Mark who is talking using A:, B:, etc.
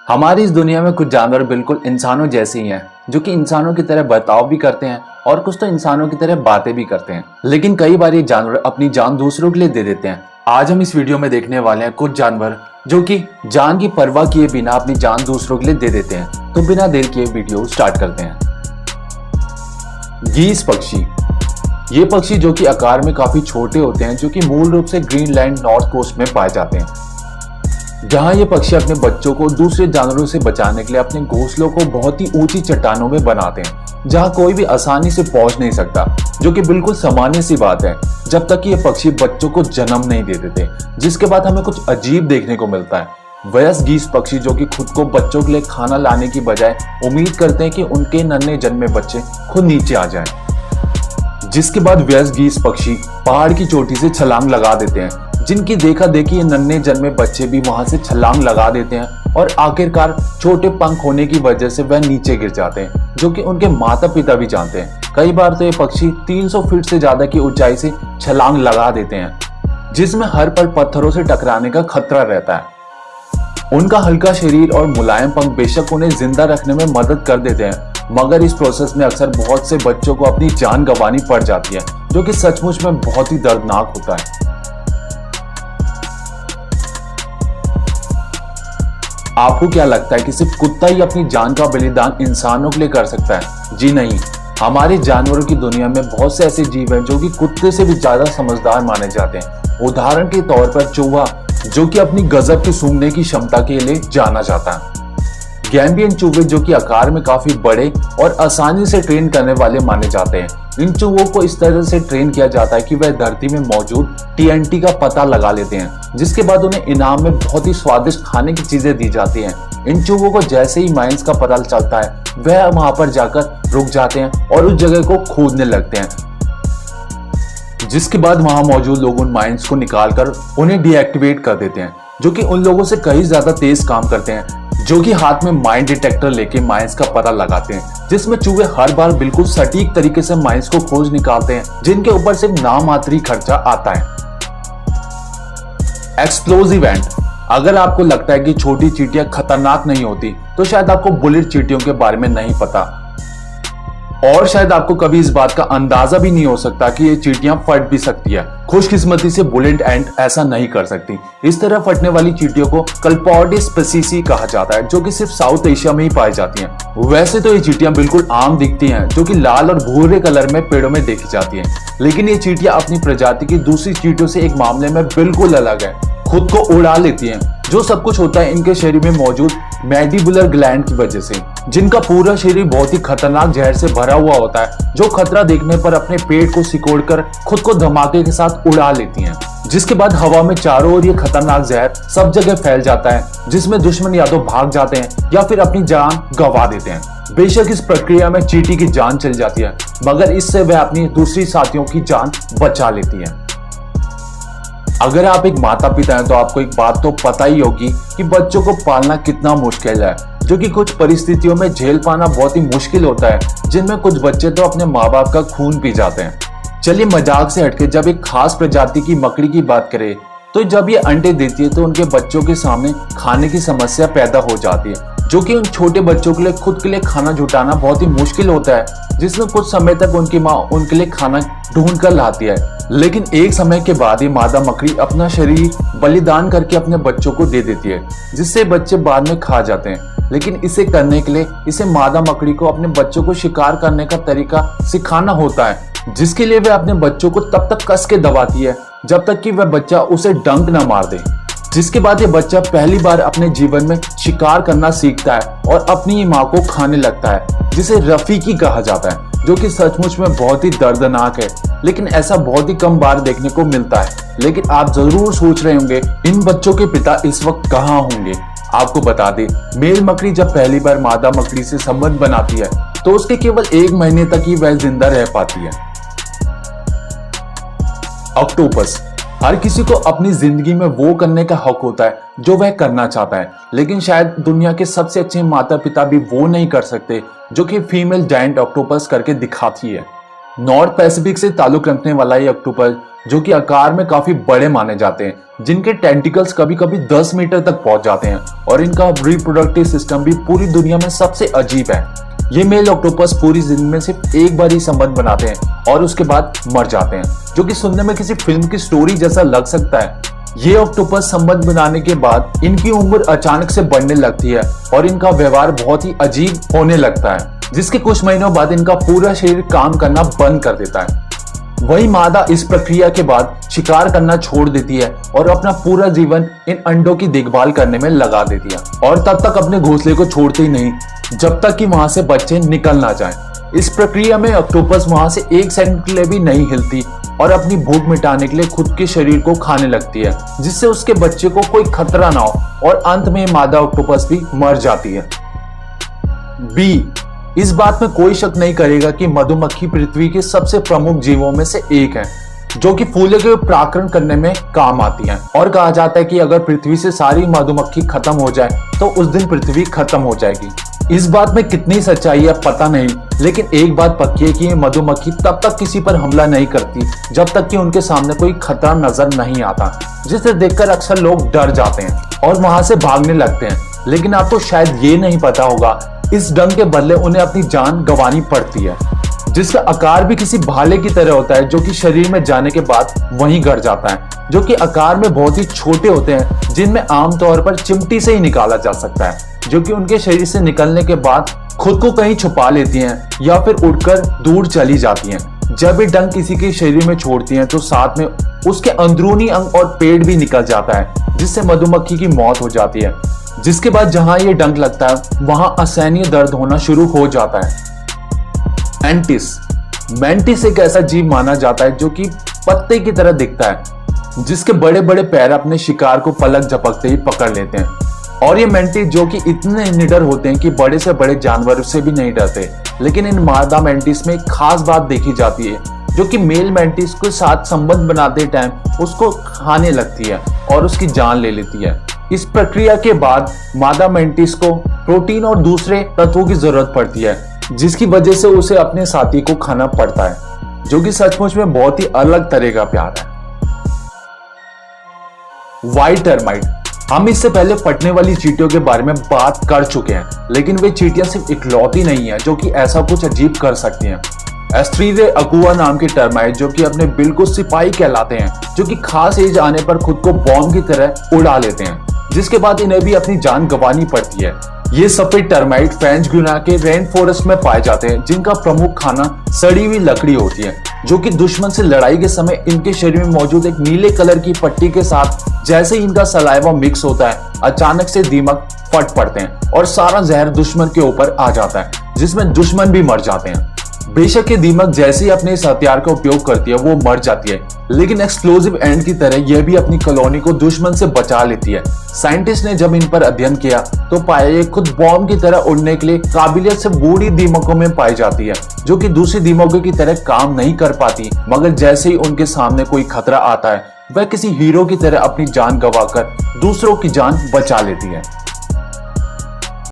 A: हमारी इस दुनिया में कुछ जानवर बिल्कुल इंसानों जैसे ही हैं, जो कि इंसानों की तरह बर्ताव भी करते हैं और कुछ तो इंसानों की तरह बातें भी करते हैं। लेकिन कई बार ये जानवर अपनी जान दूसरों के लिए दे देते हैं। आज हम इस वीडियो में देखने वाले हैं कुछ जानवर जो कि जान की परवाह किए बिना अपनी जान दूसरों के लिए दे देते हैं। तो बिना देर किए वीडियो स्टार्ट करते हैं। गीस पक्षी। ये पक्षी जो कि आकार में काफी छोटे होते हैं, जो कि मूल रूप से ग्रीनलैंड नॉर्थ कोस्ट में पाए जाते हैं, जहां ये पक्षी अपने बच्चों को दूसरे जानवरों से बचाने के लिए अपने घोंसलों को बहुत ही ऊंची चट्टानों में बनाते हैं, जहां कोई भी आसानी से पहुंच नहीं सकता, जो कि बिल्कुल सामान्य सी बात है जब तक कि ये पक्षी बच्चों को जन्म नहीं दे देते, जिसके बाद हमें कुछ अजीब देखने को मिलता है। वयस्क गीस पक्षी जो कि खुद को बच्चों के लिए खाना लाने की बजाय उम्मीद करते हैं कि उनके नन्हे जन्मे बच्चे खुद नीचे आ जाएं, जिसके बाद वयस्क गीस पक्षी पहाड़ की चोटी से छलांग लगा देते हैं, जिनकी देखा देखी ये नन्हे जन्मे बच्चे भी वहां से छलांग लगा देते हैं और आखिरकार छोटे पंख होने की वजह से वह नीचे गिर जाते हैं, जो कि उनके माता पिता भी जानते हैं। कई बार तो ये पक्षी 300 फीट से ज्यादा की ऊंचाई से छलांग लगा देते हैं, जिसमें हर पल पत्थरों से टकराने का खतरा रहता है। उनका हल्का शरीर और मुलायम पंख बेशक उन्हें जिंदा रखने में मदद कर देते हैं, मगर इस प्रोसेस में अक्सर बहुत से बच्चों को अपनी जान गंवानी पड़ जाती है, जो कि सचमुच में बहुत ही दर्दनाक होता है। आपको क्या लगता है कि सिर्फ कुत्ता ही अपनी जान का बलिदान इंसानों के लिए कर सकता है? जी नहीं, हमारे जानवरों की दुनिया में बहुत से ऐसे जीव हैं जो कि कुत्ते से भी ज्यादा समझदार माने जाते हैं। उदाहरण के तौर पर चूहा, जो कि अपनी गजब की सूंघने की क्षमता के लिए जाना जाता है। गैम्बियन चूहे जो कि आकार में काफी बड़े और आसानी से ट्रेन करने वाले माने जाते हैं। इन चूहों को इस तरह से ट्रेन किया जाता है कि वह धरती में मौजूद TNT का पता लगा लेते हैं, जिसके बाद उन्हें इनाम में बहुत ही स्वादिष्ट खाने की चीजें दी जाती हैं। इन चूहों को जैसे ही माइंस का पता चलता है, वह वहां पर जाकर रुक जाते हैं और उस जगह को खोदने लगते हैं, जिसके बाद वहां मौजूद लोग उन माइंस को निकालकर उन्हें डीएक्टिवेट कर देते हैं, जो कि उन लोगों से कहीं ज्यादा तेज काम करते हैं, जो कि हाथ में माइन डिटेक्टर लेके माइंस का पता लगाते हैं, जिसमें चूहे हर बार बिल्कुल सटीक तरीके से माइंस को खोज निकालते हैं, जिनके ऊपर सिर्फ नामात्री खर्चा आता है। एक्सप्लोजिव एंट। अगर आपको लगता है कि छोटी चींटियां खतरनाक नहीं होती, तो शायद आपको बुलेट चींटियों के बारे में नहीं पता, और शायद आपको कभी इस बात का अंदाजा भी नहीं हो सकता कि ये चींटियां फट भी सकती है। खुशकिस्मती से बुलेट एंट ऐसा नहीं कर सकती। इस तरह फटने वाली चींटियों को कल्पोडिस स्पीसीज कहा जाता है, जो कि सिर्फ साउथ एशिया में ही पाई जाती हैं। वैसे तो ये चींटियां बिल्कुल आम दिखती हैं, जो कि लाल और भूरे कलर में पेड़ों में देखी जाती हैं, लेकिन ये चींटियां अपनी प्रजाति की दूसरी चींटियों से एक मामले में बिल्कुल अलग है, खुद को उड़ा लेती हैं। जो सब कुछ होता है इनके शरीर में मौजूद मैंडिबुलर ग्लैंड की वजह से, जिनका पूरा शरीर बहुत ही खतरनाक जहर से भरा हुआ होता है, जो खतरा देखने पर अपने पेट को सिकोड़कर खुद को धमाके के साथ उड़ा लेती हैं, जिसके बाद हवा में चारों ओर ये खतरनाक जहर सब जगह फैल जाता है, जिसमें दुश्मन या तो भाग जाते हैं या फिर अपनी जान गंवा देते हैं। बेशक इस प्रक्रिया में चींटी की जान चली जाती है, मगर इससे वह अपनी दूसरी साथियों की जान बचा लेती है। अगर आप एक माता पिता हैं तो आपको एक बात तो पता ही होगी कि बच्चों को पालना कितना मुश्किल है, जो कि कुछ परिस्थितियों में झेल पाना बहुत ही मुश्किल होता है, जिनमें कुछ बच्चे तो अपने माँ बाप का खून पी जाते हैं। चलिए मजाक से हटके जब एक खास प्रजाति की मकड़ी की बात करें, तो जब ये अंडे देती है तो उनके बच्चों के सामने खाने की समस्या पैदा हो जाती है, जो कि उन छोटे बच्चों के लिए खुद के लिए खाना जुटाना बहुत ही मुश्किल होता है, जिसमें कुछ समय तक उनकी माँ उनके लिए खाना ढूंढ कर लाती है। लेकिन एक समय के बाद ये मादा मकड़ी अपना शरीर बलिदान करके अपने बच्चों को दे देती है, जिससे बच्चे बाद में खा जाते हैं। लेकिन इसे करने के लिए इसे मादा मकड़ी को अपने बच्चों को शिकार करने का तरीका सिखाना होता है, जिसके लिए वह अपने बच्चों को तब तक कस के दबाती है जब तक कि वह बच्चा उसे डंक न मार दे, जिसके बाद ये बच्चा पहली बार अपने जीवन में शिकार करना सीखता है और अपनी ही माँ को खाने लगता है, जिसे रफीकी कहा जाता है, जो कि सचमुच में बहुत ही दर्दनाक है। लेकिन ऐसा बहुत ही कम बार देखने को मिलता है। लेकिन आप जरूर सोच रहे होंगे इन बच्चों के पिता इस वक्त कहाँ होंगे। आपको बता दें, मेल मकड़ी जब पहली बार मादा मकड़ी से संबंध बनाती है तो उसके केवल 1 महीने तक ही वह जिंदा रह पाती है। ऑक्टोपस। हर किसी को अपनी जिंदगी में वो करने का हक होता है जो वह करना चाहता है, लेकिन शायद दुनिया के सबसे अच्छे माता पिता भी वो नहीं कर सकते जो कि फीमेल जायंट ऑक्टोपस करके दिखाती है। नॉर्थ पैसिफिक से ताल्लुक रखने वाला ये ऑक्टोपस, जो कि आकार में काफी बड़े माने जाते हैं, जिनके टेंटिकल्स कभी कभी 10 मीटर तक पहुंच जाते हैं, और इनका रिप्रोडक्टिव सिस्टम भी पूरी दुनिया में सबसे अजीब है। ये मेल ऑक्टोपस पूरी जिंदगी में सिर्फ एक बार ही संबंध बनाते हैं और उसके बाद मर जाते हैं, जो कि सुनने में किसी फिल्म की स्टोरी जैसा लग सकता है। ये ऑक्टोपस संबंध बनाने के बाद इनकी उम्र अचानक से बढ़ने लगती है और इनका व्यवहार बहुत ही अजीब होने लगता है, जिसके कुछ महीनों बाद इनका पूरा शरीर काम करना बंद कर देता है। वही मादा इस प्रक्रिया के बाद शिकार करना छोड़ देती है और अपना पूरा जीवन इन अंडों की देखभाल करने में लगा देती है, और तब तक अपने घोंसले को छोड़ती ही नहीं जब तक कि वहां से बच्चे निकल ना जाएं। इस प्रक्रिया में ऑक्टोपस वहां से 1 सेकंड के लिए भी नहीं हिलती और अपनी भूख मिटाने के लिए खुद के शरीर को खाने लगती है, जिससे उसके बच्चे को कोई खतरा ना हो, और अंत में मादा ऑक्टोपस भी मर जाती है। बी, इस बात में कोई शक नहीं करेगा कि मधुमक्खी पृथ्वी के सबसे प्रमुख जीवों में से एक है, जो कि फूलों के परागण करने में काम आती है, और कहा जाता है कि अगर पृथ्वी से सारी मधुमक्खी खत्म हो जाए तो उस दिन पृथ्वी खत्म हो जाएगी। इस बात में कितनी सच्चाई है पता नहीं, लेकिन एक बात पक्की है कि ये मधुमक्खी तब तक किसी पर हमला नहीं करती जब तक कि उनके सामने कोई खतरा नजर नहीं आता, जिसे देखकर अक्सर लोग डर जाते हैं और वहां से भागने लगते हैं। लेकिन आपको शायद ये नहीं पता होगा, इस डंग के बदले उन्हें अपनी जान गंवानी पड़ती है, जिसका आकार भी किसी भाले की तरह होता है, जो कि शरीर में जाने के बाद वहीं गड़ जाता है, जो कि आकार में बहुत ही छोटे होते हैं, जिनमें आमतौर पर चिमटी से ही निकाला जा सकता है, जो कि उनके शरीर से निकलने के बाद खुद को कहीं छुपा लेती हैं या फिर उड़कर दूर चली जाती हैं। जब ये डंग किसी के शरीर में छोड़ती हैं तो साथ में उसके अंदरूनी अंग और पेट भी निकल जाता है, जिससे मधुमक्खी की मौत हो जाती है। जिसके बाद जहां ये डंक लगता है वहां असहनीय दर्द होना शुरू हो जाता है। एंटिस, मेंटिस एक ऐसा जीव माना जाता है जो कि पत्ते की तरह दिखता है, जिसके बड़े बड़े पैर अपने शिकार को पलक झपकते ही पकड़ लेते हैं, और ये मेंटिस जो कि इतने निडर होते हैं कि बड़े से बड़े जानवरों से भी नहीं डरते। लेकिन इन मादा मेंटिस में एक खास बात देखी जाती है, जो कि मेल मेंटिस के साथ संबंध बनाते टाइम उसको खाने लगती है और उसकी जान ले लेती है। इस प्रक्रिया के बाद मादा मेंटिस को प्रोटीन और दूसरे तत्वों की जरूरत पड़ती है, जिसकी वजह से उसे अपने साथी को खाना पड़ता है, जो कि सचमुच में बहुत ही अलग तरह का प्यार है। व्हाइट टर्माइट, हम इससे पहले फटने वाली चींटियों के बारे में बात कर चुके हैं, लेकिन वे चींटियां सिर्फ इकलौती नहीं है जो कि ऐसा कुछ अजीब कर सकती हैं। एस्ट्रीरे अकुआ नाम के टर्माइट, जो कि अपने बिल को सिपाही कहलाते हैं, जो कि खास एज आने पर खुद को बॉम्ब की तरह उड़ा लेते हैं, जिसके बाद इन्हें भी अपनी जान गंवानी पड़ती है। ये सफेद टर्माइट फ्रेंच गुयाना के रेन फॉरेस्ट में पाए जाते हैं, जिनका प्रमुख खाना सड़ी हुई लकड़ी होती है, जो कि दुश्मन से लड़ाई के समय इनके शरीर में मौजूद एक नीले कलर की पट्टी के साथ जैसे ही इनका सलाइवा मिक्स होता है, अचानक से दीमक फट पड़ते हैं और सारा जहर दुश्मन के ऊपर आ जाता है, जिसमें दुश्मन भी मर जाते हैं। बेशक ये दीमक जैसे ही अपने इस हथियार का उपयोग करती है वो मर जाती है, लेकिन एक्सप्लोजिव एंड की तरह यह भी अपनी कॉलोनी को दुश्मन से बचा लेती है। साइंटिस्ट ने जब इन पर अध्ययन किया तो पाया ये खुद बॉम्ब की तरह उड़ने के लिए काबिलियत से बूढ़ी दीमकों में पाई जाती है, जो कि दूसरी दीमकों की तरह काम नहीं कर पाती, मगर जैसे ही उनके सामने कोई खतरा आता है वह किसी हीरो की तरह अपनी जान गंवाकर दूसरों की जान बचा लेती है।